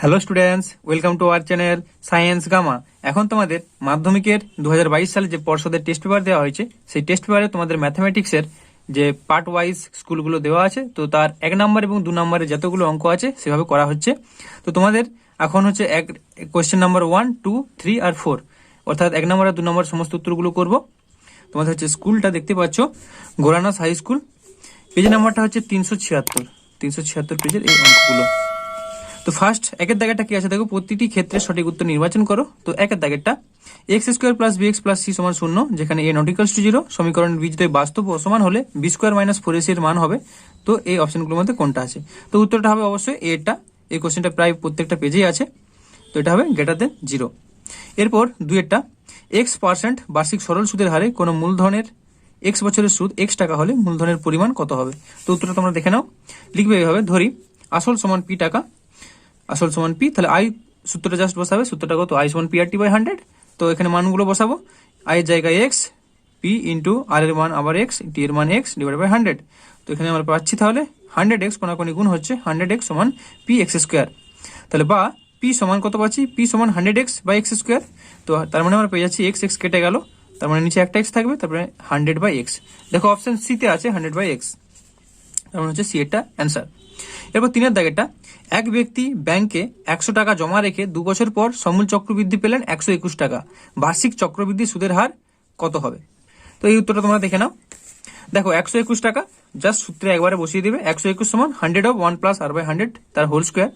Hello students, welcome to our channel science gamma. এখন তোমাদের মাধ্যমিকের 2022 সালে যে পর্ষদের টেস্ট পেপার দেওয়া হয়েছে, সেই টেস্ট পেপারে তোমাদের ম্যাথমেটিক্সের যে পার্ট ওয়াইজ স্কুলগুলো দেওয়া আছে, তো তার 1 নম্বর এবং 2 নম্বরে যতগুলো অঙ্ক আছে সেভাবে করা হচ্ছে। তো তোমাদের এখন হচ্ছে কোয়েশ্চেন নাম্বার 1, 2, 3 আর 4, অর্থাৎ 1 নম্বর আর 2 নম্বর সমস্ত উত্তরগুলো করব। তোমাদের হচ্ছে স্কুলটা দেখতে পাচ্ছ, গোরানাস হাই স্কুল। পেজ নাম্বারটা হচ্ছে 376 পেজের এই অঙ্কগুলো। তো ফার্স্ট একের দাগেরটা কি আছে দেখো, প্রতিটি ক্ষেত্রে সঠিক উত্তর নির্বাচন করো। তো একের দাগেরটা x square plus b x plus c সমান 0, যেখানে এ নট ইকুয়ালস টু 0 সমীকরণ বি যদি বাস্তব ও সমান হলে বি স্কোয়ার মাইনাস 4ac এর মান হবে। তো এই অপশনগুলোর মধ্যে কোনটা আছে? তো উত্তরটা হবে অবশ্যই এটা। এই কোশ্চেনটা প্রায় প্রত্যেকটা পেজেই আছে, তো এটা হবে গ্রেটার দেন 0। এরপর দুইয়েরটা X% বার্ষিক সরল সুদের হারে কোনো মূলধনের X বছরের সুদ X টাকা হলে মূলধনের পরিমাণ কত হবে? তো উত্তরটা তোমরা দেখে নাও। লিখবে এইভাবে, ধরি আসল সমান পি টাকা, আসল সমান পি, তাহলে আই সূত্রটা জাস্ট বসাবে। সূত্রটা কত? আই সমান পি আর টি বাই 100। তো এখানে মানগুলো বসাবো, আই এর জায়গায় এক্স, পি ইন্টু আর এর মান আবার এক্স, টি এর মান এক্স ডিভাইড বাই 100। তো এখানে আমরা পাচ্ছি তাহলে 100x কোনাকুনি গুণ হচ্ছে 100x সমান পি এক্স স্কোয়ার। তাহলে বা পি সমান কত পাচ্ছি? পি সমান 100x বাই এক্স স্কোয়ার। তো তার মানে আমরা পেয়ে যাচ্ছি এক্স এক্স কেটে গেল, তার মানে নিচে একটা এক্স থাকবে, তারপরে 100 বাই এক্স। দেখো অপশন সি তে আছে 100 বাই এক্স, তার মানে হচ্ছে সি এরটা অ্যান্সার। এরপর 3 দাগেরটা এক ব্যক্তি ব্যাংকে 100 টাকা জমা রেখে 2 বছর পর সমূল চক্রবৃদ্ধি পেলেন 121 টাকা, বার্ষিক চক্রবৃদ্ধি সুদের হার কত হবে? তো এই উত্তরটা তোমরা দেখে নাও। দেখো 121 টাকা জাস্ট সূত্রে একবারে বসিয়ে দিবে। 121 সমান 100 অফ 1 প্লাস আর বাই 100 তার হোল স্কোয়ার।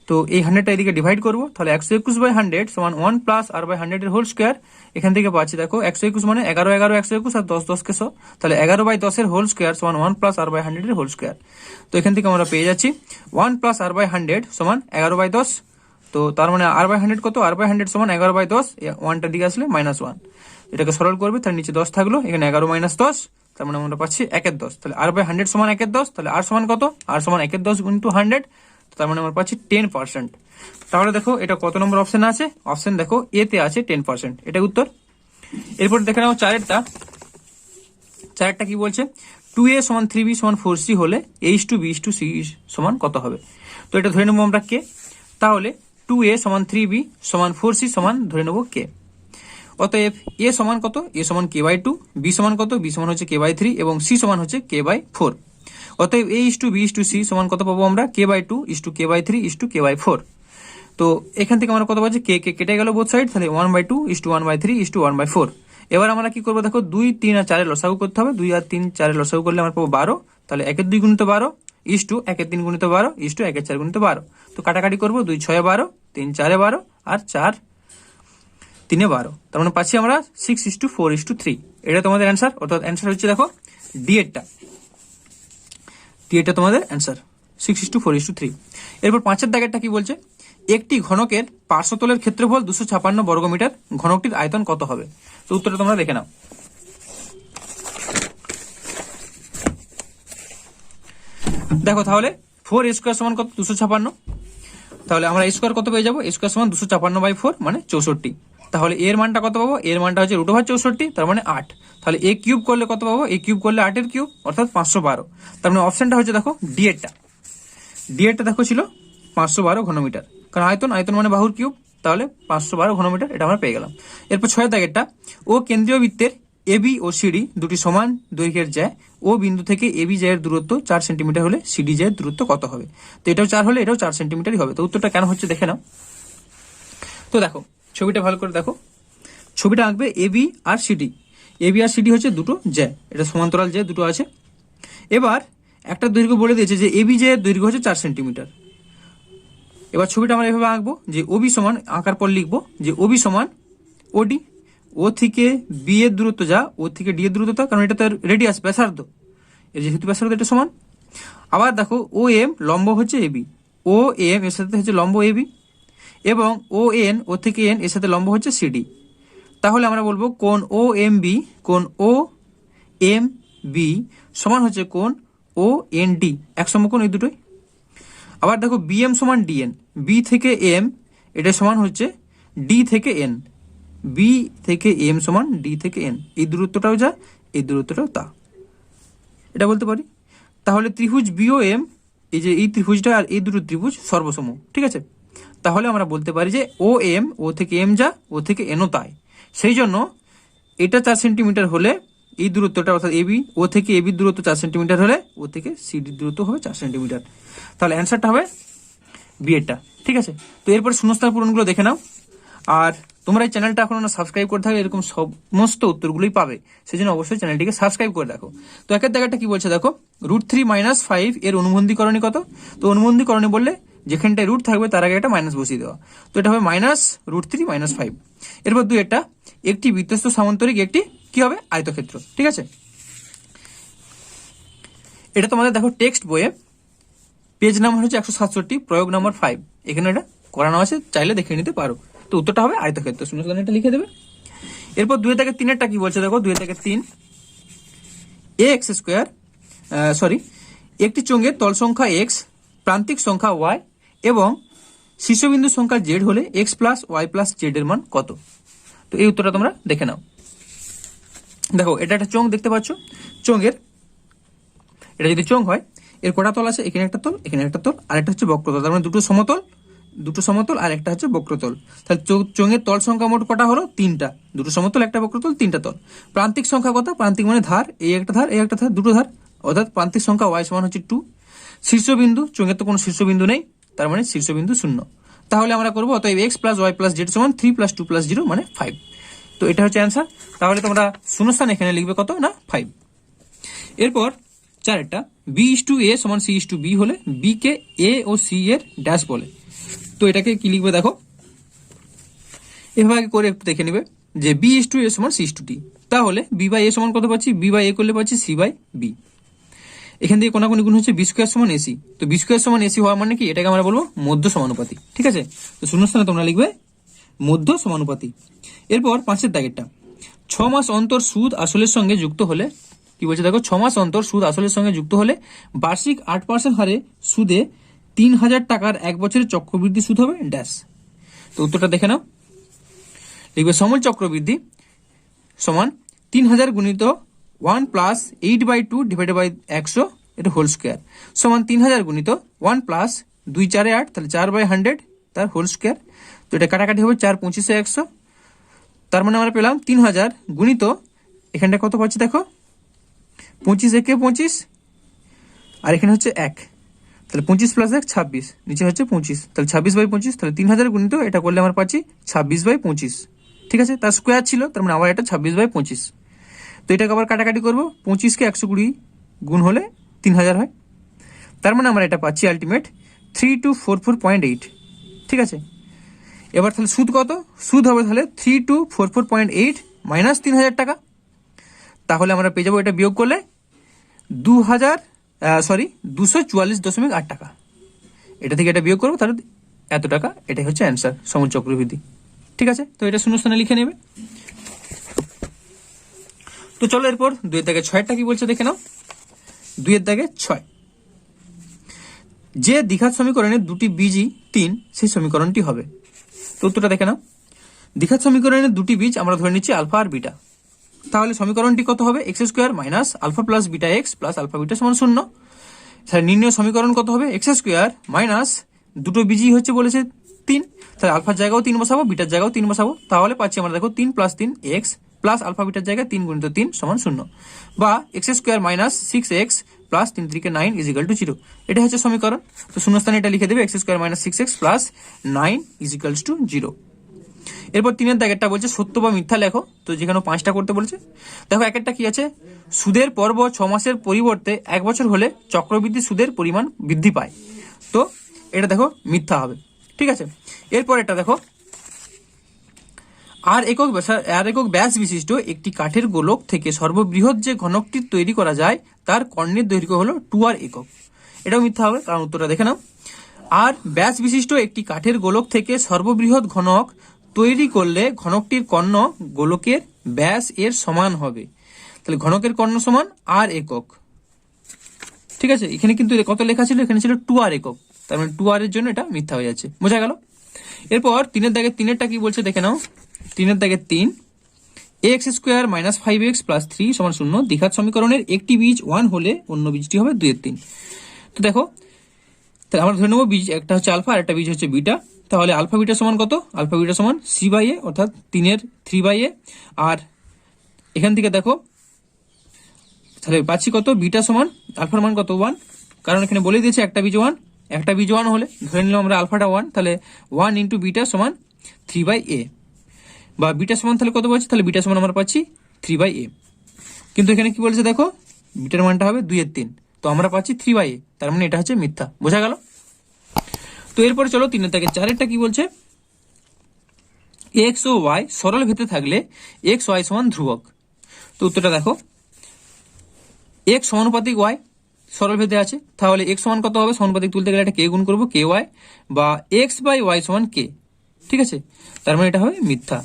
তো এই 100টা এদিকে ডিভাইড করবো, তাহলে 121 বাই 100 সমান 1 প্লাস আর বাই 100 এর হোল স্কোয়ার। এখান থেকে পাচ্ছি দেখো 121 মানে 11 11 121 আর 10 10 কে 100, তাহলে 11 বাই 10 এর হোল স্কোয়ার সমান 1 প্লাস আর বাই 100 এর হোল স্কোয়ার। তো এখান থেকে আমরা পেয়ে যাচ্ছি 1 প্লাস আর বাই 100 সমান 11 বাই 10। তো তার মানে আর বাই 100 কত? আর বাই 100 সমান 11 বাই 10, 1টা দিকে আসলে -1। এটাকে সরল করবে, তার নিচে 10 থাকলো, এখানে 11 মাইনাস 10, তার মানে আমরা পাচ্ছি 1 এর 10। তাহলে আর বাই 100 সমান 1 এর 10, তাহলে আর সমান কত? আর সমান 1 এর 10 ইন্টু 100, তার মানে আমরা পাচ্ছি 10%। তাহলে দেখো এটা কত নম্বর অপশন আছে? অপশন দেখো এ তে আছে 10%, এটা উত্তর। এরপর দেখে নাও চারেরটা কি বলছে, 2a সমান 3b সমান 4c হলে h2b/c সমান কত হবে? তো এটা ধরে নেবো আমরা কে, তাহলে 2a সমান 3b সমান 4c সমান ধরে নেবো কে। অতএব a সমান কত? a সমান k বাই 2, b সমান কত? b সমান হচ্ছে k বাই 3 এবং c সমান হচ্ছে k বাই 4। অতএব a/b/c সমান কত পাবো আমরা? k by 2 k by 3 k by 4। তো এখান থেকে আমরা কত পাচ্ছি? কে কে কেটে গেল বোথ সাইড, তাহলে 1/2 1/3 1/4। এবার আমরা কি করবো দেখো, 2 3 আর 4 লসাগু করতে হবে। 2 আর 3 4 লসাগু করলে আমরা পাবো 12, তাহলে 1 এর 2 গুণিত 12 1 এর 3 গুণিত 12 1 এর 4 গুণিত 12। তো কাটাকাটি করবো, 2 6 12, 3 4 12 আর 4 3 12, তার মানে পাচ্ছি আমরা 6:4:3। এটা তোমাদের অ্যান্সার, অর্থাৎ অ্যান্সার হচ্ছে দেখো ডি এরটা তোমাদের অ্যান্সার 6:4:3। এরপর 5 দাগেরটা কি বলছে, একটি ঘনকের পার্শ্বতলের ক্ষেত্রফল 256 বর্গমিটার, ঘনকটির আয়তন কত হবে? তো উত্তরটা তোমরা দেখে নাও। দেখো তাহলে 4a স্কোয়ার সমান কত? 256। তাহলে আমরা a স্কোয়ার কত পেয়ে যাবো? a স্কোয়ার সমান 256/4 মানে 64। তাহলে এর মানটা কত পাবো? এর মানটা হচ্ছে √64, তার মানে 8। তাহলে a কিউব করলে কত পাবো? a কিউব করলে 8 এর কিউব, অর্থাৎ 512। তার মানে অপশনটা হচ্ছে দেখো ডি এরটা দেখো ছিল 512 ঘনমিটার, কারণ আয়তন মানে বাহুর কিউব, তাহলে 512 ঘনমিটার, এটা আমরা পেয়ে গেলাম। এরপর 6 দাগেরটা, ও কেন্দ্রীয় বৃত্তের এবি ও সিডি দুটি সমান দৈর্ঘ্যের যায়, ও বিন্দু থেকে এবি জায়ের দূরত্ব 4 সেন্টিমিটার হলে সিডি জায়ের দূরত্ব কত হবে? তো এটাও 4 হলে এটাও 4 সেন্টিমিটারই হবে। তো উত্তরটা কেন হচ্ছে দেখে নাও। তো দেখো ছবিটা ভালো করে দেখো, ছবিটা আঁকবে এবি আর সিডি হচ্ছে দুটো জ্যা, এটা সমান্তরাল জ্যা দুটো আছে। এবার একটা দৈর্ঘ্য বলে দিয়েছে যে এবি জায়ের দৈর্ঘ্য হচ্ছে 4 সেন্টিমিটার। এবার ছবিটা আমরা এভাবে আঁকবো যে ওবি সমান, আঁকার পর লিখবো যে ওবি সমান ওডি, ও থেকে বি এর দূরত্ব যা, ও থেকে ডি এর দূরত্ব তা, কারণ এটা তার রেডিয়াস ব্যাসার্ধ, এর যেহেতু ব্যাসার্ধ এটা সমান। আবার দেখো ও এম লম্ব হচ্ছে এবি, ও এম এর সাথে হচ্ছে লম্ব এবি, এবং ও এন, ও থেকে এন এর সাথে লম্ব হচ্ছে সিডি। তাহলে আমরা বলবো কোণ ও এম বি সমান হচ্ছে কোণ ও এন ডি, এক সমকোণ এই দুটোই। আবার দেখো বিএম সমান ডিএন, বি থেকে এম এটা সমান হচ্ছে ডি থেকে এন, বি থেকে এম সমান ডি থেকে এন, এই দূরত্বটাও যা এই দূরত্বটাও তা, এটা বলতে পারি। তাহলে ত্রিভুজ বিও এম, এই যে এই ত্রিভুজটা আর এই দুটো ত্রিভুজ সর্বসম, ঠিক আছে। তাহলে আমরা বলতে পারি যে ও এম, ও থেকে এম যা, ও থেকে এনও তাই। সেই জন্য এটা 4 সেন্টিমিটার হলে এই দূরত্বটা অর্থাৎ এবি, ও থেকে এবি দূরত্ব 4 সেন্টিমিটার হলে ও থেকে সিডির দূরত্ব হবে 4 সেন্টিমিটার। তাহলে অ্যান্সারটা হবে বি এরটা। ঠিক আছে, তো এরপর শূন্যস্থান পূরণগুলো দেখে নাও। আর তোমরা এই চ্যানেলটা এখন সাবস্ক্রাইব করে থাকলে এরকম সমস্ত উত্তরগুলোই পাবে, সেই জন্য অবশ্যই চ্যানেলটিকে সাবস্ক্রাইব করে রাখো। তো একের দাগেরটা কি বলছে দেখো, √3 - 5 এর অনুবন্ধীকরণী কত? তো অনুবন্ধীকরণী বললে যেখানটায় রুট থাকবে তার আগে একটা মাইনাস বসিয়ে দেওয়া, তো এটা হবে -√3 - 5। এরপর দুই একটা, একটি বৃত্তস্থ সামান্তরিক একটি কি হবে? আয়তক্ষেত্র। ঠিক আছে, এটা তোমাদের দেখো টেক্সট বইয়ে পেজ নাম্বার হচ্ছে 167, প্রয়োগ নাম্বার 5, এখানে এটা করানো আছে, চাইলে দেখে নিতে পারো। তো উত্তরটা হবে আয়তক্ষেত্র, শূন্যস্থানে এটা লিখে দেবে। এরপর 2 থেকে 3 কি বলছে দেখো, 2 থেকে 3 একটি চোঙের তল সংখ্যা x, প্রান্তিক সংখ্যা y এবং শীর্ষবিন্দু সংখ্যা z হলে x + y + z এর মান কত? তো এই উত্তরটা তোমরা দেখে নাও। দেখো এটা একটা চোঙ দেখতে পাচ্ছ, চোঙের এটা যদি চোঙ হয়, এর কটা তল আছে? এখানে একটা তল, এখানে একটা তল, আর একটা হচ্ছে বক্রতল, তার মানে দুটো সমতল আর একটা হচ্ছে বক্রতল। তাহলে চোঙের তল সংখ্যা মোট কটা হলো? 3টা, দুটো সমতল একটা বক্রতল, 3টা তল। প্রান্তিক সংখ্যা কত? প্রান্তিক মানে ধার, এই একটা ধার, এই একটা ধার, দুটো ধার, অর্থাৎ প্রান্তিক সংখ্যা y সমান হচ্ছে 2। শীর্ষবিন্দু, চোঙের তো কোনো শীর্ষবিন্দু নেই, তার মানে শীর্ষবিন্দু 0। তাহলে আমরা করবো অতএব x + y + z সমান 3 + 2 + 0 মানে 5। তো এটা হচ্ছে অ্যান্সার। তাহলে তোমরা শূন্যস্থান এখানে লিখবে কত না 5। এরপর 4টা, b:a সমান c:b হলে b কে a ও c এর ড্যাশ বলে। তো এটাকে কি লিখবে দেখো, এভাবে করে একটু দেখে নিবে যে b:a সমান c:d। তাহলে b/a সমান কত পাচ্ছি? b/a করলে পাচ্ছি c/b। এখান থেকে কোনাকুনি গুণ হচ্ছে b² সমান ac। তো b² সমান ac হওয়া মানে কি? এটাকে আমরা বলবো মধ্য সমানুপাতি। ঠিক আছে, তো শূন্যস্থানে তোমরা লিখবে মধ্য সমানুপাতি। এরপর 5 দাগেরটা, 6 মাস অন্তর সুদ আসলের সঙ্গে যুক্ত হলে কি বলছে দেখো, 6 মাস অন্তর সুদ আসলের সঙ্গে যুক্ত হলে বার্ষিক 8% হারে সুদে 3000 টাকার 1 বছরের চক্রবৃদ্ধি সুদ হবে ড্যাশ। তো উত্তরটা দেখে নাও, লিখবে সমূল চক্রবৃদ্ধি সমান 3000 গুণিত 1 + 8/2 / 100 এটা হোল স্কোয়ার সমান 3000 গুণিত 1 + 2 × 4 = 8, তাহলে 4/100 তার হোল স্কোয়ার। তো এটা কাটাকাটি হবে 4 × 25 = 100, তার মানে আমরা পেলাম 3000 গুণিত এখানটা কত পাচ্ছি দেখো, 25 × 25 আর এখানে হচ্ছে 1, তাহলে 25 + 1 26, নিচে হচ্ছে 25, তাহলে 26/25, তাহলে 3000 গুণিত এটা করলে আমরা পাচ্ছি 26/25। ঠিক আছে, তার স্কোয়ার ছিল, তার মানে আবার এটা 26/25। তো এটাকে আবার কাটাকাটি করবো, 25 কে 120 গুণ হলে 3000 হয়, তার মানে আমরা এটা পাচ্ছি আলটিমেট 3244.8। ঠিক আছে, এবার তাহলে সুদ কত? সুদ হবে তাহলে 3244.8 মাইনাস 3000 টাকা। তাহলে আমরা পেয়ে যাবো এটা বিয়োগ করলে 244.8 টাকা। এটা থেকে এটা বিয়োগ করবো, তাহলে এত টাকা। এটাই হচ্ছে অ্যান্সার, সমূল চক্রবৃদ্ধি। ঠিক আছে, তো এটা শূন্যস্থানে লিখে নেবে। তো চলো এরপর 2 দাগে 6টা কি বলছে দেখে নাও। 2 দাগে 6, যে দ্বিঘাত সমীকরণের দুটি বীজই 3 সেই সমীকরণটি হবে। তো উত্তরটা দেখে নাও, দ্বিঘাত সমীকরণের দুটি বীজ আমরা ধরে নিচ্ছি আলফা আর বিটা। তাহলে সমীকরণটি কত হবে? x² - α + βx + α β সমান 0। তাহলে নির্ণয় সমীকরণ কত হবে? x² - দুটো বীজই হচ্ছে বলেছে 3, তাহলে আলফার জায়গাও 3 বসাবো, বিটার জায়গাও 3 বসাবো, তাহলে পাচ্ছি আমরা দেখো 3 + 3 x + α β জায়গায় 3 × 3 সমান 0, বা x² - 6x + 3 × 3 = 9 = 0। এটা হচ্ছে সমীকরণ। তো শূন্যস্থানে এটা লিখে দেবে x² - 6x + 9 = 0। এরপর 3 দাগেরটা বলছে সত্য বা মিথ্যা লেখো। তো যেখানে 5টা করতে বলেছে, দেখো একটা কি আছে, সুদের পর্ব 6 মাসের পরিবর্তে 1 বছর হলে চক্রবৃদ্ধি সুদের পরিমাণ বৃদ্ধি পায়। তো এটা দেখো মিথ্যা হবে। ঠিক আছে, এরপর এটা দেখো, আর একক ব্যাস বিশিষ্ট একটি কাঠের গোলক থেকে সর্ববৃহৎ যে ঘনকটি তৈরি করা যায় তার কর্ণের দৈর্ঘ্য হলো 2r একক। এটাও মিথ্যা হবে, কারণ উত্তরটা দেখে নাও, আর ব্যাস বিশিষ্ট একটি কাঠের গোলক থেকে সর্ববৃহৎ ঘনক তৈরি করলে ঘনকটির কর্ণ গোলকের ব্যাস এর সমান হবে। তাহলে ঘনকের কর্ণ সমান r একক। ঠিক আছে, এখানে কিন্তু কত লেখা ছিল? এখানে ছিল 2r একক, তার মানে 2r এর জন্য এটা মিথ্যা হয়ে যাচ্ছে। বোঝা গেল? এরপর 3 দাগে 3টা কি বলছে দেখে নাও। 3 দাগে 3, ax² - 5x + 3 = 0। দ্বিঘাত সমীকরণের একটি বীজ 1 হলে অন্য বীজটি হবে 2 এর 3। তো দেখো, তাহলে আমরা ধরে নেবো বীজ একটা হচ্ছে আলফা আর একটা বীজ হচ্ছে বিটা। তাহলে আলফা বিটা সমান কত? আলফা বিটা সমান সি বাই এ, অর্থাৎ 3 এর 3 বাই এ। আর এখান থেকে দেখো তাহলে পাচ্ছি কত? বিটা সমান আলফার মান কত? 1, কারণ এখানে বলে দিয়েছে একটা বীজ 1, একটা বীজ 1 হলে ধরে নিলাম আমরা আলফাটা 1, তাহলে 1 ইন্টু বিটা সমান 3 বাই এ, বা বিটা সমান তাহলে কত পাচ্ছি? তাহলে বিটা সমান আমরা পাচ্ছি 3 বাই এ। কিন্তু এখানে কি বলছে দেখো, বিটার মানটা হবে 2 এর 3, তো আমরা পাচ্ছি 3 বাই এ, তার মানে এটা হচ্ছে মিথ্যা। বোঝা গেল? তো এরপরে চলো 3 থেকে 4 কি বলছে, এক্স ও ওয়াই সরল ভেতে থাকলে এক্স ওয়াই সমান ধ্রুবক। তো উত্তরটা দেখো, এক্স সমানুপাতিক ওয়াই সরল ভেদে আছে, তাহলে এক্স সমান কত হবে? সমানুপাতিক তুলতে গেলে একটা কে গুণ করবো, কে ওয়াই, বা এক্স বাই ওয়াই সমান কে। ঠিক আছে, তার মানে এটা হবে মিথ্যা,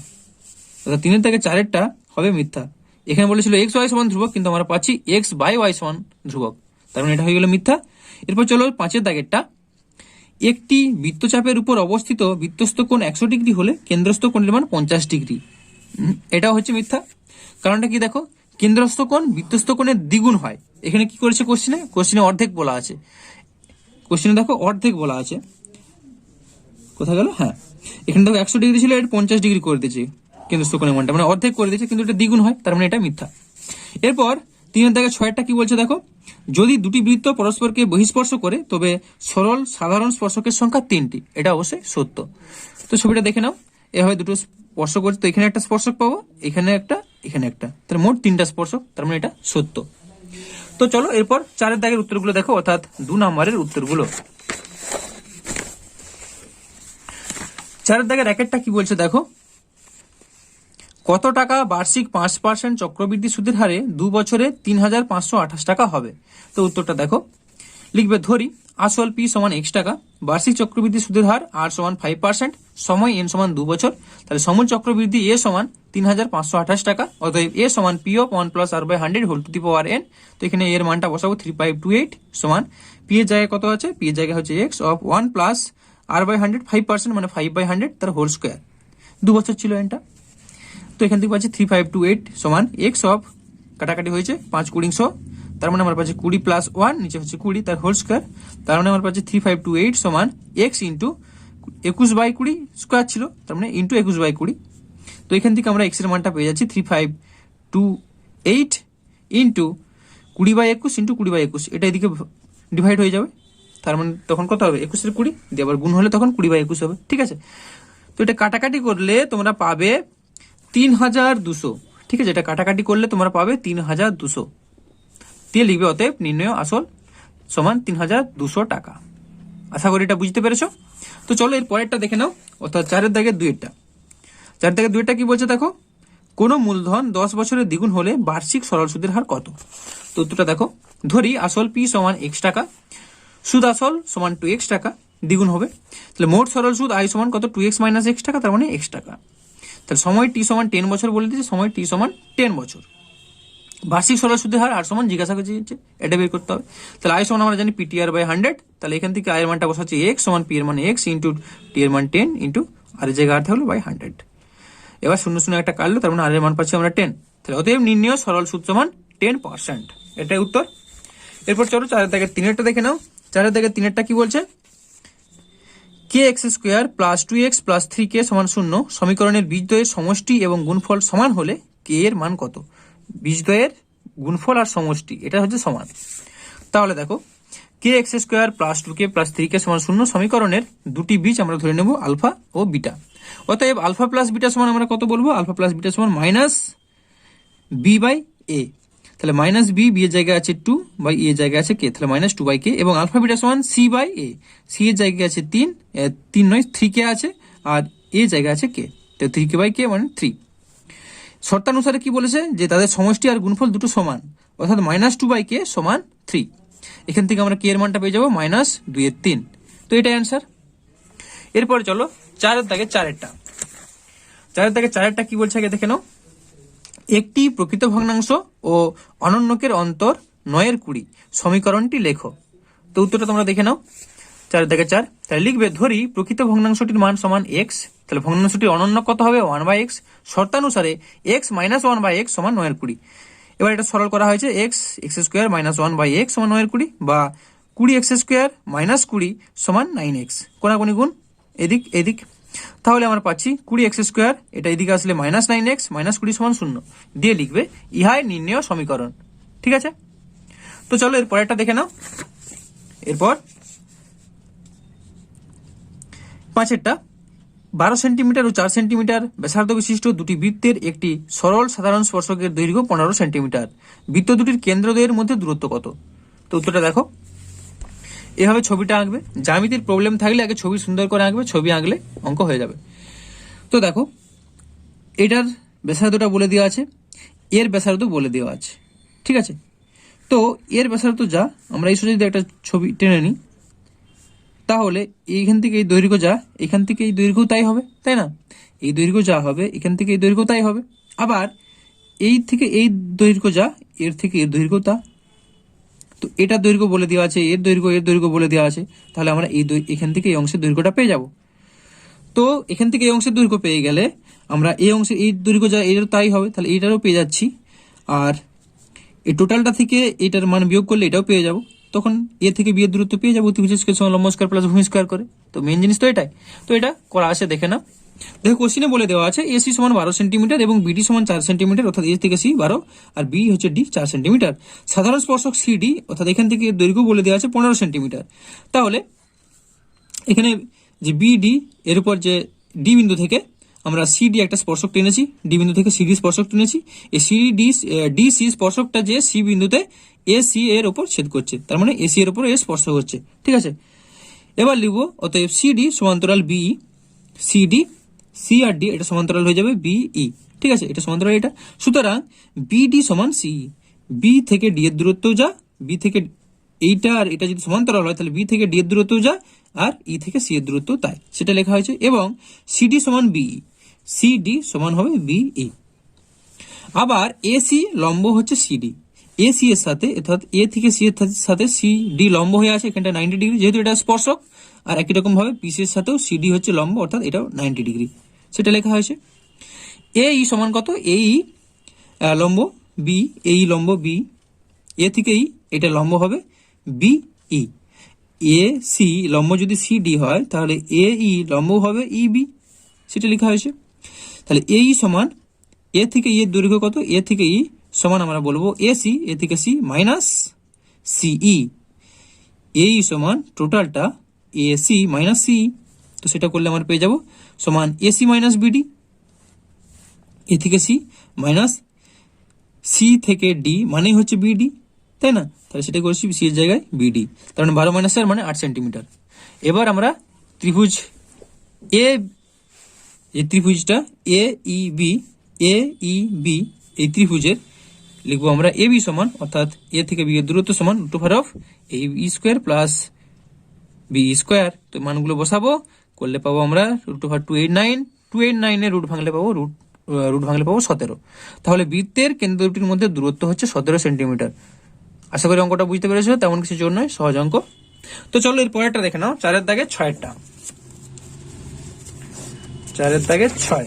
অর্থাৎ 3 থেকে 4টা হবে মিথ্যা। এখানে বলেছিল এক্স ওয়াই সমান ধ্রুবক, কিন্তু আমরা পাচ্ছি এক্স বাই ওয়াই সমান ধ্রুবক, তার মানে এটা হয়ে গেল মিথ্যা। এরপর চলো 5 দাগেরটা, একটি বৃত্তচাপের উপর অবস্থিত বৃত্তস্থ কোণ 100 ডিগ্রি হলে কেন্দ্রস্থ কোণের মান 50 ডিগ্রি। এটাও হচ্ছে মিথ্যা। কারণটা কি দেখো, কেন্দ্রস্থ কোণ বৃত্তস্থ কোণের দ্বিগুণ হয়। এখানে কি করেছে কোশ্চিনে অর্ধেক বলা আছে, কোশ্চিনে দেখো অর্ধেক বলা আছে, কোথায় গেল? হ্যাঁ, এখানে দেখো 100 ডিগ্রি ছিল, এটা 50 ডিগ্রি করে দিয়েছে কেন্দ্রস্থ কোণের মানটা, মানে অর্ধেক করে দিয়েছে, কিন্তু এটা দ্বিগুণ হয়, তার মানে এটা মিথ্যা। এরপর 3 থেকে 6টা কি বলছে দেখো, যদি দুটি বৃত্ত পরস্পরকে বহিঃস্পর্শ করে তবে সরল সাধারণ স্পর্শকের সংখ্যা 3টি। এটা অবশ্যই সত্য। তো ছবিটা দেখে নাও, এভাবে দুটো স্পর্শ করছে, তো এখানে একটা স্পর্শক পাবো, এখানে একটা, এখানে একটা, তাহলে মোট 3টা স্পর্শক, তার মানে এটা সত্য। তো চলো এরপর 4 দাগের উত্তরগুলো দেখো, অর্থাৎ 2 নম্বরের উত্তরগুলো। 4 দাগের 1টা কি বলছে দেখো, কত টাকা বার্ষিক 5% চক্রবৃদ্ধি সুদের হারে 2 বছরে 3,528 টাকা হবে? তো উত্তরটা দেখো, লিখবে ধরি আসল পি সমান x টাকা, বার্ষিক চক্রবৃদ্ধি সুদের হার আর সমান 5%, সময় n সমান 2 বছর, তাহলে সমূল চক্রবৃদ্ধি এ সমান 3,528 টাকা, অতএব এ সমান P of 1 plus r by 100 whole to the power n। তো এখানে এর মানটা বসাবো 3528 সমান পি এর জায়গায় কত আছে? পি এর জায়গায় হচ্ছে x of 1 plus r by 100, 5% মানে 5/100 তার হোল স্কোয়ার, 2 বছর ছিল এটা। তো এখান থেকে পাচ্ছি 3528 সমান এক্স অফ, কাটাকাটি হয়েছে 5 কুড়ি 100, তার মানে আমার পাচ্ছি 20 প্লাস 1, নিচে হচ্ছে 20 তার হোল স্কোয়ার, তার মানে আমার পাচ্ছি 3528 সমান এক্স ইন্টু 21/20 স্কোয়ার ছিল, তার মানে ইন্টু 21/20। তো এখান থেকে আমরা এক্স এর মানটা পেয়ে যাচ্ছি 3528 ইন্টু 20/21 ইন্টু 20/21, এটা এদিকে ডিভাইড হয়ে যাবে, তার মানে তখন কত হবে? 21 এর 20 দিয়ে আবার গুণ হলে তখন 20/21 হবে। ঠিক আছে, তো এটা কাটাকাটি করলে তোমরা পাবে 3,200। ঠিক আছে, এটা কাটাকাটি করলে তোমরা পাবে 3,200 দিয়ে লিখবে, অতএব নির্ণয় আসল সমান 3,200 টাকা। আশা করি এটা বুঝতে পেরেছো। তো চলো এর পরেরটা দেখে নাও, অর্থাৎ 4 দাগের 2টা। 4 দাগের 2টা কি বলছে দেখো, কোন মূলধন 10 বছরের দ্বিগুণ হলে বার্ষিক সরল সুদের হার কত? তো উত্তরটা দেখো, ধরি আসল পি সমান x টাকা, সুদ আসল সমান 2x টাকা, দ্বিগুণ হবে, তাহলে মোট সরল সুদ আই সমান কত? 2x মাইনাস x টাকা, তার মানে x টাকা। তাহলে সময় টি সমান 10 বছর বলে দিয়েছে, সময় টি সমান 10 বছর। বার্ষিক সরল সুদের হার আর সমান জিজ্ঞাসা করছে, এটা বের করতে হবে। তাহলে আই সমান আমরা জানি পিটিআর বাই 100, তাহলে এখান থেকে আয়ের মানটা বসাচ্ছি x সমান পি এর মান x ইন্টু টি এর মান 10 ইন্টু আর এর জায়গায় আর থাকলো বাই 100। এবার 0 একটা কাটলো, তার মানে আর এর মান পাচ্ছি আমরা 10। তাহলে অতএব নির্ণয় সরল সুদ সমান 10%, এটাই উত্তর। এরপর চলো 4 দাগের 3টা দেখে নাও। 4 দাগের 3টা কি বলছে, k x square plus 2x plus 3k সমান 0 সমীকরণের বীজদ্বয়ের সমষ্টি এবং গুণফল সমান হলে কে এর মান কত? বীজদ্বয়ের গুণফল আর সমষ্টি এটা হচ্ছে সমান। তাহলে দেখো, k x square plus 2k plus 3k সমান 0 সমীকরণের দুটি বীজ আমরা ধরে নেব আলফা ও বিটা। অতএব আলফা প্লাস বিটা সমান আমরা কত বলবো? আলফা প্লাস বিটা সমান মাইনাস বি বাই এ। তাহলে মাইনাস বি, বি এর জায়গায় আছে 2 বাই এ এর জায়গায় আছে কে, তাহলে মাইনাস 2 বাই কে, এবং আলফা বিটা সমান সি বাই এ, সি এর জায়গায় আছে 3 কে আছে, আর এ জায়গায় আছে কে, তো 3k বাই কে মানে 3। শর্তানুসারে কি বলেছে যে তাদের সমষ্টি আর গুণফল দুটো সমান, অর্থাৎ মাইনাস 2 বাই কে সমান 3। এখান থেকে আমরা কে এর মানটা পেয়ে যাবো মাইনাস 2/3। তো এটাই অ্যান্সার। এরপরে চলো 4 দাগে 4টা। 4 দাগে 4টা কি বলছে আগে দেখে নাও, একটি প্রকৃত ভগ্নাংশ ও অনন্যকের অন্তর 9/20 সমীকরণটি লেখো। তো উত্তরটা তোমরা দেখে নাও, 4 দাগে 4। তাহলে লিখবে ধরি প্রকৃত ভগ্নাংশটির মান সমান x, তাহলে ভগ্নাংশটির অনন্য কত হবে? 1/x। শর্তানুসারে x মাইনাস 1/x সমান 9/20। এবার এটা সরল করা হয়েছে, x স্কোয়ার মাইনাস 1/x সমান 9/20, বা 20x স্কোয়ার মাইনাস 20 সমান 9x। কোনাকুনি গুণ এদিক এদিক, তাহলে আমরা পাচ্ছি 20x², এটা এদিকে আসলে -9x, -20 = 0 দিয়ে লিখবে ইহাই নির্ণেয় সমীকরণ। ঠিক আছে, তো চলো এর পরেরটা দেখে নাও। এরপর 5এরটা, 12 সেন্টিমিটার ও 4 সেন্টিমিটার ব্যাসার্ধ বিশিষ্ট দুটি বৃত্তের একটি সরল সাধারণ স্পর্শকের দৈর্ঘ্য 15 সেন্টিমিটার, বৃত্ত দুটির কেন্দ্রদ্বয়ের মধ্যে দূরত্ব কত? তো উত্তরটা দেখো, এভাবে ছবিটা আঁকবে। জ্যামিতির প্রবলেম থাকলে আগে ছবি সুন্দর করে আঁকবে, ছবি আঁকলে অঙ্ক হয়ে যাবে। তো দেখো, এটার ব্যাসার্ধটা বলে দেওয়া আছে, এর ব্যাসার্ধ বলে দেওয়া আছে। ঠিক আছে, তো এর ব্যাসার্ধ যা, আমরা এই সোজা যদি একটা ছবি টেনে নিই, তাহলে এইখান থেকে এই দৈর্ঘ্য যা, এখান থেকে এই দৈর্ঘ্য তাই হবে, তাই না? এই দৈর্ঘ্য যা হবে, এখান থেকে এই দৈর্ঘ্য তাই হবে। আবার এই থেকে এই দৈর্ঘ্য যা, এর থেকে এর দৈর্ঘ্য তা। তো এটার দৈর্ঘ্য বলে দেওয়া আছে, এর দৈর্ঘ্য বলে দেওয়া আছে, তাহলে আমরা এখান থেকে এই অংশের দৈর্ঘ্যটা পেয়ে যাব। তো এখান থেকে এই অংশের দৈর্ঘ্য পেয়ে গেলে আমরা এই অংশের এই দৈর্ঘ্য যা, এটারও তাই হবে, তাহলে এইটারও পেয়ে যাচ্ছি। আর এই টোটালটা থেকে এটার মান বিয়োগ করলে এটাও পেয়ে যাব, তখন এ থেকে বিয়ের দূরত্ব পেয়ে যাবো ত্রিভুজ স্কয়ার সমান লম্ব স্কয়ার প্লাস ভূমি স্কয়ার করে। তো মেন জিনিস তো এটাই। তো এটা করা আছে, দেখে না। দেখো কোশ্চিনে বলে দেওয়া আছে এসি সমান 12 সেন্টিমিটার এবং বিডি সমান 4 সেন্টিমিটার, অর্থাৎ এ থেকে সি 12 আর বি হচ্ছে ডি 4 সেন্টিমিটার। সাধারণ স্পর্শক সিডি, অর্থাৎ এখান থেকে দৈর্ঘ্য বলে দেওয়া আছে 15 সেন্টিমিটার। তাহলে এখানে যে বিডি এর উপর যে ডি বিন্দু থেকে আমরা সিডি একটা স্পর্শক টেনেছি, ডি বিন্দু থেকে সিডি স্পর্শক টেনেছি, এই সিডি ডিসি স্পর্শকটা যে সি বিন্দুতে এসি এর উপর ছেদ করছে, তার মানে এসি এর উপর এ স্পর্শ হচ্ছে। ঠিক আছে, এবার লিখবো অতএব সিডি সমান্তরাল বিই, সিডি সি আর ডি এটা সমান্তরাল হয়ে যাবে বিই। ঠিক আছে, এটা সমান্তরাল এটা। সুতরাং বিডি সমান সিই, বি থেকে ডি এর দূরত্ব যা, বি থেকে এইটা আর এটা যদি সমান্তরাল হয় তাহলে বি থেকে ডি এর দূরত্ব যা, আর ই থেকে সি এর দূরত্ব তাই, সেটা লেখা হয়েছে। এবং সিডি সমান বিই, সিডি সমান হবে বিই। আবার এসি লম্ব হচ্ছে সিডি, এসি এর সাথে, অর্থাৎ এ থেকে সি এর সাথে সিডি লম্ব হয়ে আছে এখানটা 90 ডিগ্রি, যেহেতু এটা স্পর্শক। আর একই রকম ভাবে পিসি এর সাথেও সিডি হচ্ছে লম্ব, অর্থাৎ এটাও 90 ডিগ্রি, সেটা লেখা হয়েছে। এই সমান কত? এই লম্ব বি, এই লম্ব বি, এ থেকে এটা লম্ব হবে বিই। এ সি লম্ব যদি সিডি হয় তাহলে এই লম্ব হবে ইবি, সেটা লেখা হয়েছে। তাহলে এই সমান এ থেকে এর দৈর্ঘ্য কত? এ থেকে ই সমান আমরা বলবো এসি, এ থেকে সি মাইনাস সিই। এই সমান টোটালটা এসি মাইনাস সিই, তো সেটা করলে আমরা পেয়ে যাব সমান এসি মাইনাস বিডি, এ থেকে সি মাইনাস সি থেকে ডি মানে হচ্ছে বিডি, তাই না? তাহলে সেটা করছি সি এর জায়গায় বিডি, তার মানে 12 মাইনাস 4 মানে 8 সেন্টিমিটার। এবার আমরা ত্রিভুজ এ, এই ত্রিভুজটা এ ই বি, এই ত্রিভুজের লিখবো আমরা এ বি সমান, অর্থাৎ এ থেকে বি এর দূরত্ব সমান √এ² প্লাস বি স্কোয়ার। তো মানগুলো বসাবো, করলে পাবো আমরা √289, 289 এর রুট ভাঙলে পাবো 17। তাহলে বৃত্তের কেন্দ্র দুটির মধ্যে দূরত্ব হচ্ছে 17 সেন্টিমিটার। আশা করি অঙ্কটা বুঝতে পেরেছো, তেমন কিছু জোর নয়, সহজ অঙ্ক। তো চলো এর পরেরটা দেখে নাও, 4 এর দাগে 6 4 এর দাগে 6।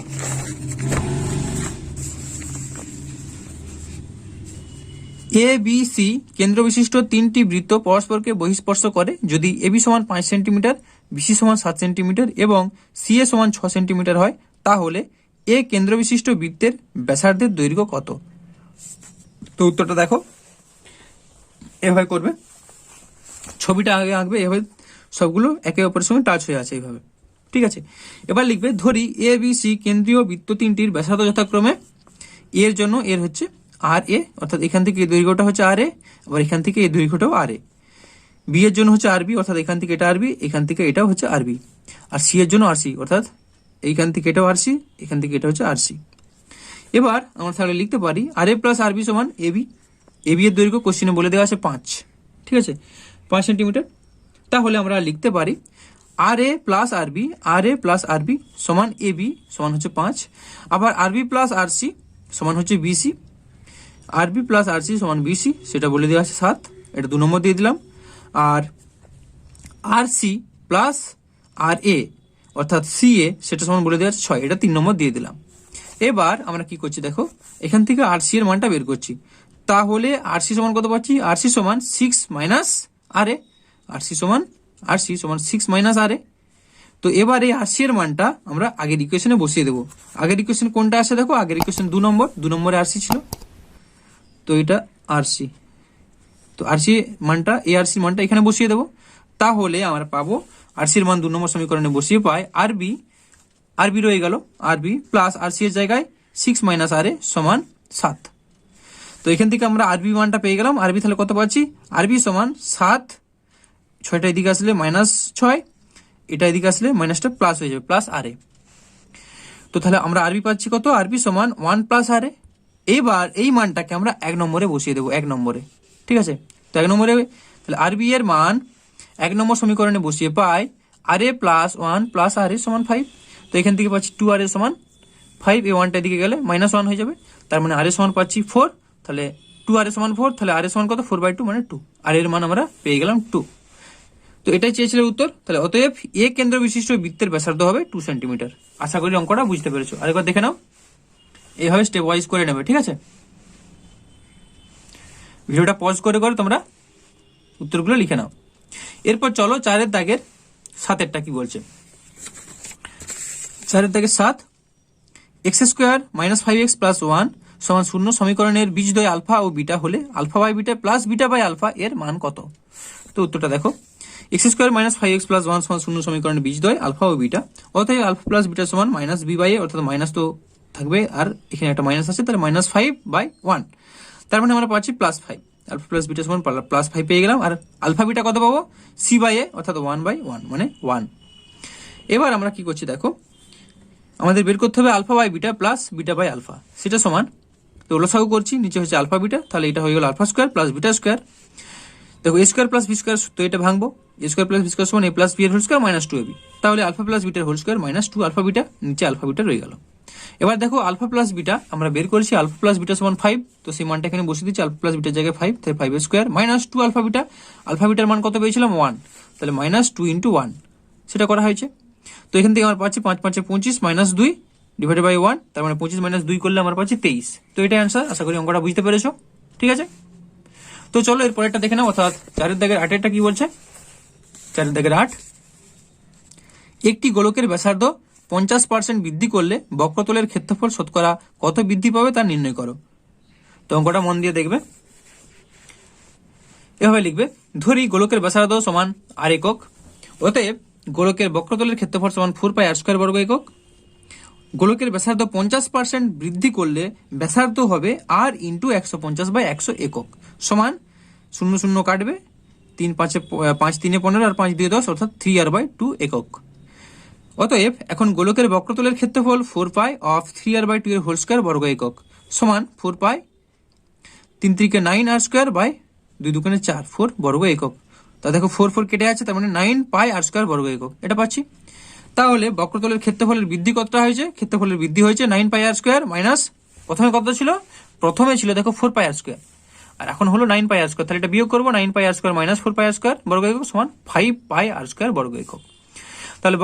এ বি সি কেন্দ্র বিশিষ্ট 3টি বৃত্ত পরস্পরকে বহিঃস্পর্শ করে যদি এ বি সমান 5 সেন্টিমিটার, বিসি সমান 7 সেন্টিমিটার এবং সি এ সমান 6 সেন্টিমিটার হয়, তাহলে এ কেন্দ্র বিশিষ্ট বৃত্তের ব্যাসার্ধের দৈর্ঘ্য কত? তো উত্তরটা দেখো, এভাবে করবে, ছবিটা আগে আঁকবে, এভাবে সবগুলো একে অপরের সঙ্গে টাচ হয়ে আছে এইভাবে। ঠিক আছে, এবার লিখবে ধরি এ বি সি কেন্দ্রীয় বৃত্ত 3টির ব্যাসার্ধ যথাক্রমে এর জন্য এর হচ্ছে আর এ, অর্থাৎ এখান থেকে এই দৈর্ঘ্যটা হচ্ছে আর এ, আবার এখান থেকে এই দৈর্ঘ্যটাও আর এ। বি এর জন্য হচ্ছে আর বি, অর্থাৎ এখান থেকে এটা আর বি, এখান থেকে এটাও হচ্ছে আর বি। আর সি এর জন্য আর সি, অর্থাৎ এইখান থেকে এটাও আর সি, এখান থেকে এটা হচ্ছে আর সি। এবার আমরা তাহলে লিখতে পারি আর এ প্লাস আর বি সমান এ বি। এ বি এর দৈর্ঘ্য কোশ্চিনে বলে দেওয়া আছে 5, ঠিক আছে, 5 সেন্টিমিটার। তাহলে আমরা লিখতে পারি আর এ প্লাস আর বি, আর এ প্লাস আর বি সমান এ বি সমান হচ্ছে 5। আবার আর বি প্লাস আর সি সমান হচ্ছে বিসি, আর বি প্লাস আর সি সমান বিসি, সেটা বলে দেওয়া আছে 7, এটা 2 নম্বর দিয়ে দিলাম। আর আর সি প্লাস আর এ অর্থাৎ সি এ সেটা সমান বলে দেওয়া আছে 6, এটা 3 নম্বর দিয়ে দিলাম। এবার আমরা কি করছি দেখো, এখান থেকে আর সি এর মানটা বের করছি। তাহলে আর সি সমান কত পাচ্ছি? আর সি সমান 6 মাইনাস আর এ, আর সি সমান 6 মাইনাস আর এ। তো এবার এই আরসি এর মানটা আমরা আগের ইকুয়েশনে বসিয়ে দেবো। আগের ইকুয়েশন কোনটা আছে দেখো, আগের ইকুয়েশন 2 নম্বরে আরসি ছিল, তো এটা আরসি, তো আরসি মানটা, এই আরসির মানটা এখানে বসিয়ে দেবো। তাহলে আমরা পাবো আরসির মান 2 নম্বর সমীকরণে বসিয়ে পাই আরবি রয়ে গেল, আরবি প্লাস আরসি এর জায়গায় 6 মাইনাস আর এ সমান 7। তো এখান থেকে আমরা আরবি মানটা পেয়ে গেলাম। আরবি তাহলে কত পাচ্ছি, আরবি সমান 7, 6টা এদিকে আসলে -6, এটা এদিকে আসলে মাইনাসটা প্লাস হয়ে যাবে, প্লাস আর এ। তো তাহলে আমরা আরবি পাচ্ছি কত, আরবি সমান 1 প্লাস আর এ। এবার এই মানটাকে আমরা 1 নম্বরে বসিয়ে দেবো, 1 নম্বরে, ঠিক আছে। তো 1 নম্বরে তাহলে আরবি এর মান 1 নম্বর সমীকরণে বসিয়ে পাই আর এ প্লাস 1 প্লাস আর এ সমান 5। তো এখান থেকে পাচ্ছি 2 আর এ সমান 5, এই 1টা দিকে গেলে -1 হয়ে যাবে, তার মানে আর এ সমান পাচ্ছি 4। তাহলে 2 আর এ সমান 4, তাহলে আর এ সমান কত, 4/2 মানে 2, আর এর মান আমরা পেয়ে গেলাম 2। তো এটাই চেয়েছিল উত্তর। তাহলে অতএব এ কেন্দ্র বিশিষ্ট বৃত্তের ব্যাসার্ধ হবে 2 সেন্টিমিটার। আশা করি অঙ্কটা বুঝতে পেরেছো। আরেকবার দেখে নাও, এইভাবে স্টেপ ওয়াইজ করে নেবে, ঠিক আছে। ভিডিওটা পজ করে করে তোমরা উত্তরগুলো লিখে নাও। এরপর চলো 4-এর দাগের 7-এরটা কি বলছে। 4-এর দাগের 7, x² - 5x + 1 সমান 0 সমীকরণের বীজদ্বয় আলফা ও বিটা হলে alpha by beta plus beta by alpha এর মান কত। তো উত্তরটা দেখো, x² - 5x + 1 সমান 0 সমীকরণের বীজদ্বয় আলফা ও বিটা, অতএব আলফা প্লাস বিটা সমান -b/a, অর্থাৎ মাইনাস তো থাকবে আর এখানে একটা মাইনাস আছে, তাহলে -5/1। তার মানে আমরা পাচ্ছি +5, আলফা প্লাস বিটা সমান +5 পেয়ে গেলাম। আর আলফা বিটা কত পাবো, c/a, অর্থাৎ 1/1 মানে 1। এবার আমরা কি করছি দেখো, আমাদের বের করতে হবে alpha by beta plus beta by alpha, সেটা সমান, তো লসাগু করছি, নিচে হচ্ছে আলফা বিটা, তাহলে এটা হয়ে গেল alpha square plus beta square. দেখো a square plus B square, তো এটা ভাঙবো, a square plus B square সমান a প্লাস বি এর হোল স্কোয়ার মাইনাস 2ab, তাহলে আলফা প্লাস বিটার হোল স্কোয়ার -2 আলফা বিটা, নিচে আলফা বিটা রয়ে গেল। এবার দেখো আলফা প্লাস বিটা আমরা বের করেছি, আলফা প্লাস বিটা সমান 5, তো সেই মানটা এখানে বসিয়ে দিচ্ছি, আলফা প্লাস বিটার জায়গায় 5, তাহলে 5 স্কোয়ার -2 আলফা বিটা, আলফা বিটার মান কত পেয়েছিলাম 1, তাহলে -2 × 1 সেটা করা হয়েছে। তো এখান থেকে আমরা পাচ্ছি 5 × 5 = 25 -2 ডিভাইডেড বাই 1, তার মানে 25 - 2 করলে আমরা পাচ্ছি 23। তো এটা অ্যান্সার। আশা করি অঙ্কটা বুঝতে পেরেছো, ঠিক আছে। তো চলো এর পরেরটা দেখে নাও, অর্থাৎ 4-এর দাগের 8-এরটা কি বলছে। 4-এর দাগের 8, একটি গোলকের ব্যাসার্ধ 50% বৃদ্ধি করলে বক্রতলের ক্ষেত্রফল শতকরা কত বৃদ্ধি পাবে তা নির্ণয় করো। তো অঙ্কটা মন দিয়ে দেখবে, এভাবে লিখবে, ধরি গোলকের ব্যাসার্ধ সমান r একক, অতএব গোলকের বক্রতলের ক্ষেত্রফল সমান 4πr² বর্গ একক। গোলকের ব্যাসার্ধ 50% বৃদ্ধি করলে ব্যাসার্ধ হবে r × 150/100 একক, সমান 0 0 কাটবে, 3 5 3 15 আর 5 2 10, অর্থাৎ 3r/2 একক। অতএব এখন গোলকের বক্রতলের ক্ষেত্রফল 4π অফ 3r/2 এর হোল স্কয়ার বর্গ একক, সমান 4π 3 3 9r² 2 2 4 4 বর্গ একক। তা দেখো 4 4 কেটে আছে, তার মানে 9πr² বর্গ একক, এটা পাচ্ছি। তাহলে বক্রতলের ক্ষেত্রফলের বৃদ্ধি কতটা হয়েছে, ক্ষেত্রফলের বৃদ্ধি হয়েছে 9πr² মাইনাস, প্রথমে কত ছিল, প্রথমে ছিল দেখো 4πr², আর এখন হলো 9πr², তাহলে এটা বিয়োগ করবো, 9πr² মাইনাস 4πr² বর্গ একক সমান 5πr² বর্গ একক। তাহলে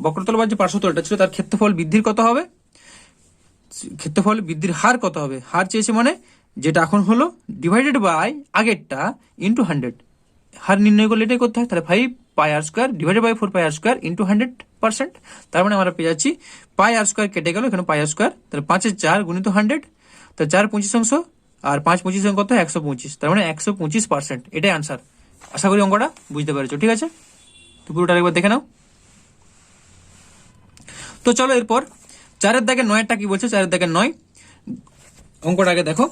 বক্রতল বা যে পার্শ্বতলটা ছিল তার ক্ষেত্রফল বৃদ্ধির কত হবে, ক্ষেত্রফল বৃদ্ধির হার কত হবে, হার চেয়েছে মানে যেটা এখন হলো ডিভাইডেড বাই আগেরটা ইন্টু 100, হার নির্ণয় করলে এটাই করতে হয়। তাহলে 5πr² divided by 4πr² into 100%, তার মানে আমরা পেয়ে যাচ্ছি πr² কেটে গেল, এখানে πr², তাহলে 5 4 গুণিত 100, তাহলে 4 25 অংশ আর 5 25 অংশ কত 125, তার মানে 125%, এটাই আনসার। আশা করি অঙ্কটা বুঝতে পেরেছো, ঠিক আছে। তো পুরোটা একবার দেখে নাও। তো চলো এরপর 4-এর দাগের 9-এরটা কি বলছে। 4-এর দাগের 9 অঙ্কটা আগে দেখো,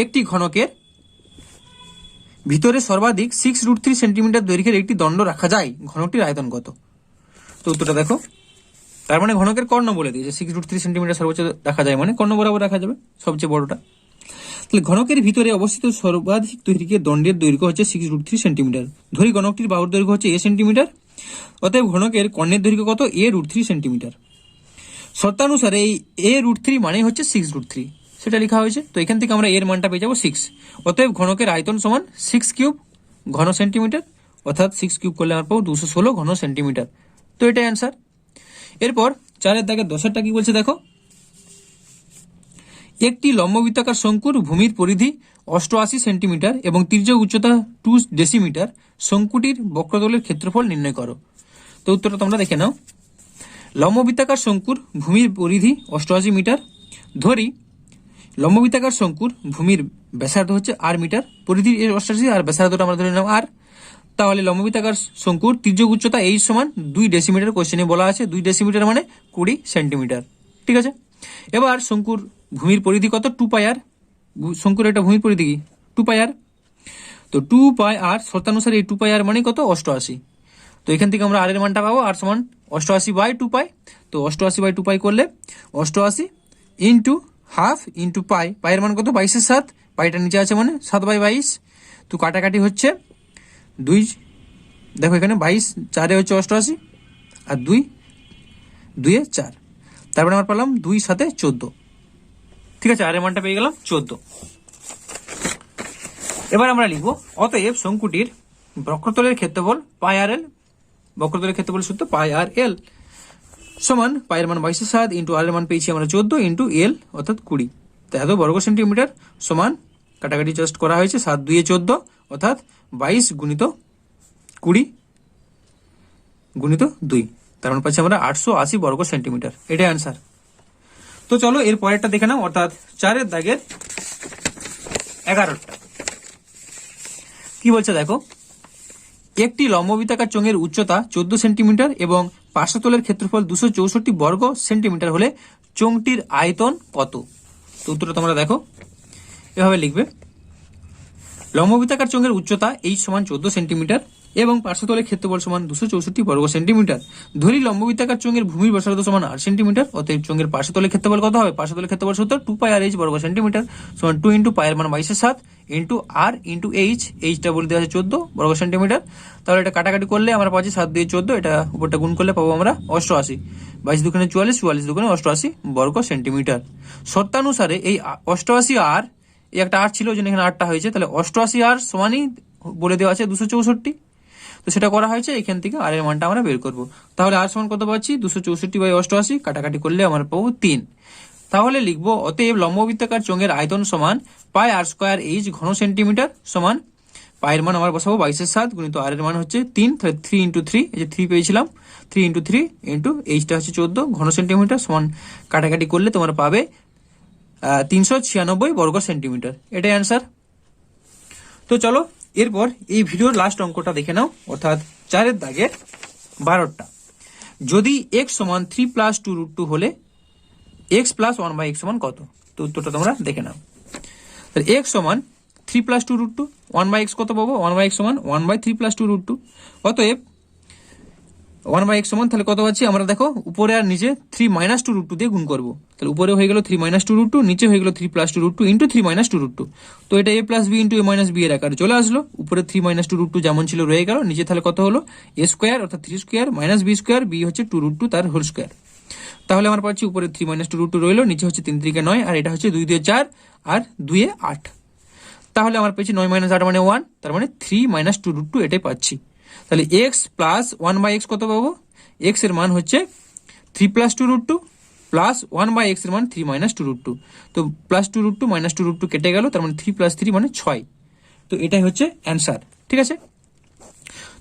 একটি ঘনকের ভিতরে সর্বাধিক 6√3 সেন্টিমিটার দৈর্ঘ্যের একটি দণ্ড রাখা যায়, ঘনকটির আয়তন কত। তো উত্তরটা দেখো, তার মানে ঘনকের কর্ণ বলে দিয়েছে, 6√3 সেন্টিমিটার সর্বোচ্চ রাখা যায়, মানে কর্ণ বরাবর রাখা যাবে সবচেয়ে বড়টা। তাহলে ঘনকের ভিতরে অবস্থিত সর্বাধিক দৈর্ঘ্যের দণ্ডের দৈর্ঘ্য হচ্ছে 6√3 সেন্টিমিটার। ধরি ঘনকটির বাহুর দৈর্ঘ্য হচ্ছে a সেন্টিমিটার, অতএব ঘনকের কর্ণের দৈর্ঘ্য কত, a√3 সেন্টিমিটার। শর্তানুসারে এই a√3 মানে হচ্ছে 6√3, সেটা লেখা হয়েছে। তো এখান থেকে আমরা এর মানটা পেয়ে যাবো 6, অতএব ঘনকের আয়তন সমান 6³ ঘন সেন্টিমিটার, অর্থাৎ 6³ করলে আমরা পাবো 216 ঘন সেন্টিমিটার। তো এটাই অ্যান্সার। এরপর 4-এর দাগের 10-এরটা কি বলছে দেখো, একটি লম্ববৃত্তাকার শঙ্কুর ভূমির পরিধি 88 সেন্টিমিটার এবং তির্যক উচ্চতা 2 ডেসিমিটার, শঙ্কুটির বক্রতলের ক্ষেত্রফল নির্ণয় করো। তো উত্তরটা তোমরা দেখে নাও। লম্ববৃত্তাকার শঙ্কুর ভূমির পরিধি 88 মিটার। ধরি লম্ববৃত্তাকার শঙ্কুর ভূমির ব্যাসার্ধ হচ্ছে আর মিটার, পরিধি 88 আর ব্যাসার্ধটা আমরা ধরে নিলাম আর। তাহলে লম্ববৃত্তাকার শঙ্কুর তির্যক উচ্চতা এইচ সমান 2 ডেসিমিটার, কোশ্চেনে বলা আছে 2 ডেসিমিটার মানে 20 সেন্টিমিটার। ঠিক আছে, এবার শঙ্কুর ভূমির পরিধি কত? 2 পাই আর। শঙ্কুর একটা ভূমির পরিধি কি? 2 পাই আর। তো 2 পাই আর শর্তানুসারে এই 2 পাই আর মানে কত? 88। তো এখান থেকে আমরা আর এর মানটা পাবো, আর সমান 88 বাই 2 পাই। তো 88 বাই 2 পাই করলে 88 ইন্টু হাফ ইন্টু পাই, পাইয়ের মান কত? 22/7, পাইটা নিচে আছে মানে 7 বাই 22। তো কাটাকাটি হচ্ছে 2, দেখো এখানে 22 4 হচ্ছে 88 আর 2 2 4, তারপরে আমরা পেলাম 2 7 14। ঠিক আছে, আর এর মানটা পেয়ে গেলাম 14। এবার আমরা লিখবো অতএব শঙ্কুটির বক্রতলের ক্ষেত্রফল পাই আর এল, বক্রতলের ক্ষেত্রফল সূত্র পাই আর এল সমান পাইয়ের মান 22/7 ইন্টু আর এর মান পেয়েছি আমরা 14 ইন্টু এল অর্থাৎ 20। তো এত বর্গ সেন্টিমিটার সমান কাটাকাটি জাস্ট করা হয়েছে 7 2 14 অর্থাৎ 22 গুণিত 20 গুণিত 2, তার মানে পাচ্ছি আমরা 880 বর্গ সেন্টিমিটার। এটাই অ্যান্সার। তো চলো এর পরেরটা দেখে নাও, অর্থাৎ 4 দাগের 11টা। কি বলছে দেখো, একটি লম্ববৃত্তাকার চোঙের উচ্চতা 14 সেন্টিমিটার এবং পার্শ্বতলের ক্ষেত্রফল 264 বর্গ সেন্টিমিটার হলে চোঙটির আয়তন কত? তো উত্তরটা তোমরা দেখো, এভাবে লিখবে। লম্ববৃত্তাকার চোঙের উচ্চতা এই সমান 14 সেন্টিমিটার এবং পার্শ্বতলের ক্ষেত্রফল সমান 264 বর্গ সেন্টিমিটার। ধরি লম্ববৃত্তাকার চোঙের ভূমির ব্যাসার্ধ সমান 8 সেন্টিমিটার, অতএব চোঙের পার্শ্বতলের ক্ষেত্রফল কত হবে? পার্শ্বতলের ক্ষেত্রফল সূত্র 2 পাই আর এইচ বর্গ সেন্টিমিটার সমান 2 ইন্টু পাইয়ের মান 22/7 ইন্টু আর ইন্টু এইচ, এইচটা বলে দেওয়া আছে 14 বর্গ সেন্টিমিটার। তাহলে এটা কাটাকাটি করলে আমরা পাচ্ছি 7 2 14, এটা উপরটা গুণ করলে পাবো আমরা 88, 22 দুগুণে 44, 44 দুগুণে 88 বর্গ সেন্টিমিটার। শর্তানুসারে এই 88 আর এই একটা 8 ছিল, ওই জন্য এখানে 8টা হয়েছে, তাহলে 88 আর সমানই বলে দেওয়া আছে 264। তো সেটা করা হয়েছে, এখান থেকে আর এর মানটা আমরা বের করব। তাহলে আর সমান কত পাচ্ছি? 264 বাই 88, কাটাকাটি করলে আমরা পাবো 3। তাহলে লিখবো অতএব লম্ববৃত্তাকার চোঙের আয়তন সমান পাই আর স্কয়ার এইচ ঘন সেন্টিমিটার সমান পায়ের মান আমরা বসাবো 22/7 গুণিত আর এর মান হচ্ছে 3, তাহলে 3 ইন্টু 3, এই যে 3 পেয়েছিলাম, 3 ইন্টু 3 ইন্টু এইচটা হচ্ছে 14 ঘন সেন্টিমিটার সমান কাটাকাটি করলে তোমরা পাবে 396 বর্গ সেন্টিমিটার। এটাই অ্যান্সার। তো চলো এরপর এই ভিডিওর লাস্ট অঙ্কটা দেখে নাও, অর্থাৎ 4 দাগের 12টা। যদি x সমান 3 + 2√2 হলে x + 1/x সমান কত? তো উত্তরটা তোমরা দেখে নাও। তাহলে x সমান 3 + 2√2, 1/x কত পাবো? 1/x সমান 1/3 + 2√2। অতএব 1/x সমান তাহলে কত পাচ্ছি আমরা? দেখো উপরে আর নিচে 3 - 2√2 দিয়ে গুণ করবো, তাহলে উপরে হয়ে গেল 3 - 2√2, নিচে হয়ে গেল 3 + 2√2 ইন্টু 3 - 2√2। তো এটা a + b into a - b এর আকারে চলে আসলো। উপরে 3 - 2√2 যেমন ছিল রয়ে গেল, নিচে তাহলে কত হলো? a স্কোয়ার অর্থাৎ 3 স্কোয়ার - b স্কোয়ার, b হচ্ছে 2√2 তার হোল স্কোয়ার। তাহলে আমরা পাচ্ছি উপরে 3 - 2√2 রইলো, নিচে হচ্ছে 3 3 9 আর এটা হচ্ছে 2 2 4 আর 2 8। তাহলে আমরা পেয়েছি 9 - 8 মানে 1, তার মানে 3 - 2√2 এটাই পাচ্ছি। তাহলে x প্লাস 1/x কত পাবো? x এর মান হচ্ছে 3 + 2√2 প্লাস 1/x এর মান 3 - 2√2। তো প্লাস 2√2 - 2√2 কেটে গেল, তার মানে 3 + 3 মানে 6। তো এটাই হচ্ছে অ্যান্সার। ঠিক আছে,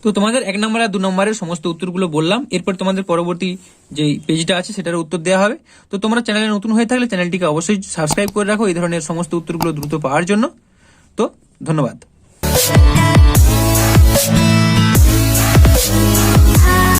তো তোমাদের 1 নম্বর আর 2 নম্বরের সমস্ত উত্তরগুলো বললাম। এরপর তোমাদের পরবর্তী যে পেজটা আছে সেটার উত্তর দেওয়া হবে। তো তোমরা চ্যানেলে নতুন হয়ে থাকলে চ্যানেলটিকে অবশ্যই সাবস্ক্রাইব করে রাখো এই ধরনের সমস্ত উত্তরগুলো দ্রুত পাওয়ার জন্য। তো ধন্যবাদ।